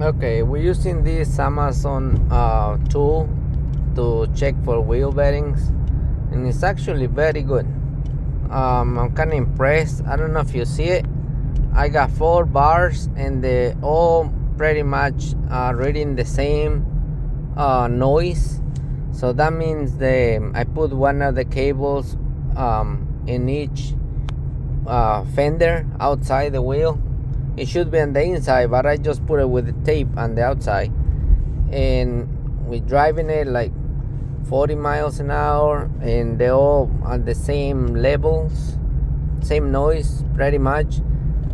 Okay, we're using this Amazon tool to check for wheel bearings, and it's actually very good. I'm kind of impressed. I don't know if you see it. I got 4 bars, and they all pretty much reading the same noise. So that means I put one of the cables in each fender outside the wheel. It should be on the inside, but I just put it with the tape on the outside, and we're driving it like 40 miles an hour, and they're all on the same levels, same noise pretty much.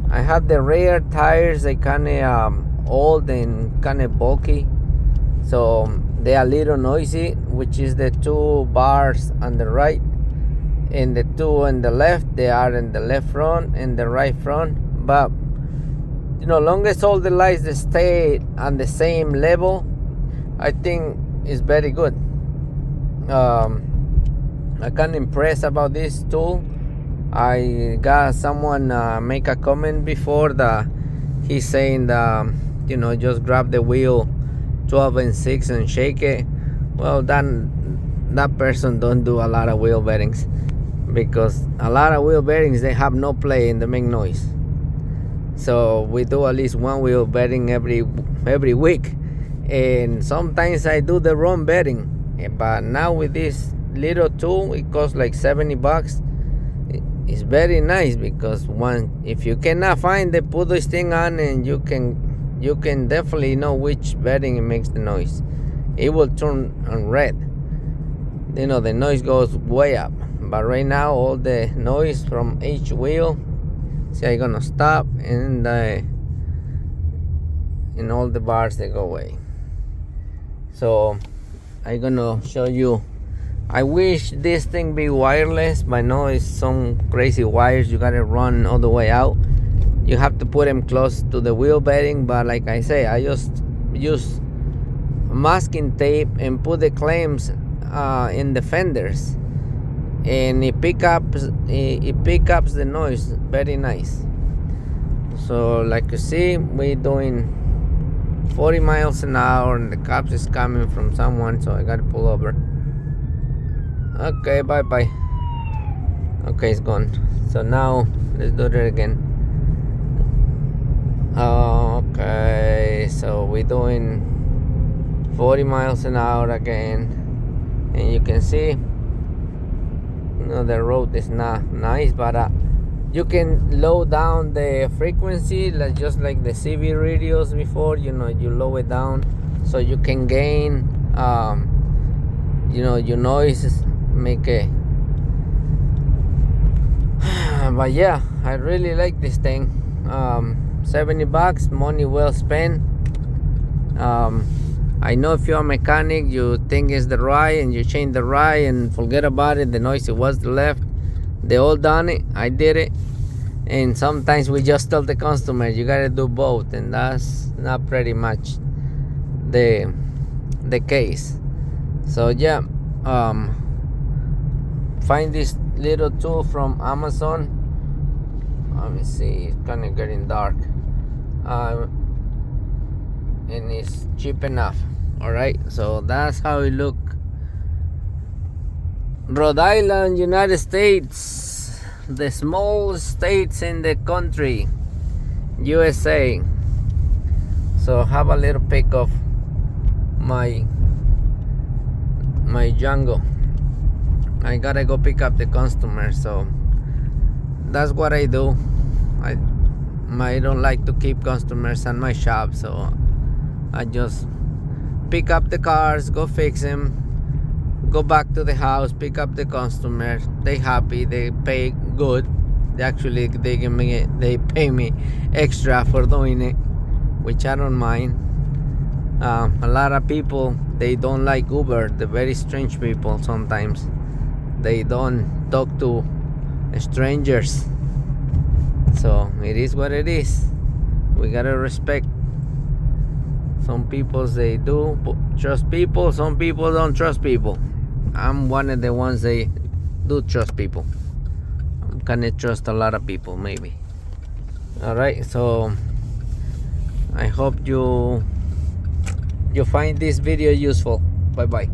I have the rear tires, they kind of old and kind of bulky, so they are a little noisy, which is the 2 bars on the right and the 2 on the left. They are in the left front and the right front, but long as all the lights stay on the same level, I think it's very good. I kind of impressed about this tool. I got someone make a comment before that he's saying that just grab the wheel 12 and 6 and shake it. Well, that person don't do a lot of wheel bearings, because a lot of wheel bearings, they have no play and they make noise. So we do at least one wheel bearing every week, and sometimes I do the wrong bearing. But now with this little tool, it costs like $70. It's very nice, because if you cannot find it, put this thing on, and you can definitely know which bearing makes the noise. It will turn on red. The noise goes way up. But right now, all the noise from each wheel. See, I'm gonna stop, and all the bars, they go away. So I'm gonna show you. I wish this thing be wireless, but no, it's some crazy wires. You gotta run all the way out. You have to put them close to the wheel bearing, but like I say, I just use masking tape and put the clamps in the fenders, and it picks up the noise very nice. So like you see, we're doing 40 miles an hour, and the cops is coming from someone, so I gotta pull over. Okay, bye. Okay, it's gone. So now let's do it again. Okay, so we're doing 40 miles an hour again, and you can see the road is not nice, but you can lower down the frequency, just like the CB radios before. You lower it down so you can gain your noise, make it. But yeah, I really like this thing. $70, money well spent. I know if you're a mechanic, you think it's the right, and you change the right and forget about it. The noise, it was the left. They all done it. I did it. And sometimes we just tell the customer, you gotta do both, and that's not pretty much the case. So yeah, find this little tool from Amazon. Let me see, it's kind of getting dark, and it's cheap enough. All right, so that's how it look. Rhode Island, United States, the smallest states in the country, USA. So have a little pic of my Django. I gotta go pick up the customer, so that's what I do. I don't like to keep customers at my shop, so I just pick up the cars, go fix them, go back to the house, pick up the customer. They happy, they pay good. They pay me extra for doing it, which I don't mind. A lot of people, they don't like Uber. They're very strange people. Sometimes they don't talk to strangers, so it is what it is. We gotta respect. Some people, they do trust people, some people don't trust people. I'm one of the ones they do trust people. I'm gonna trust a lot of people, maybe. All right, so I hope you you find this video useful. Bye bye.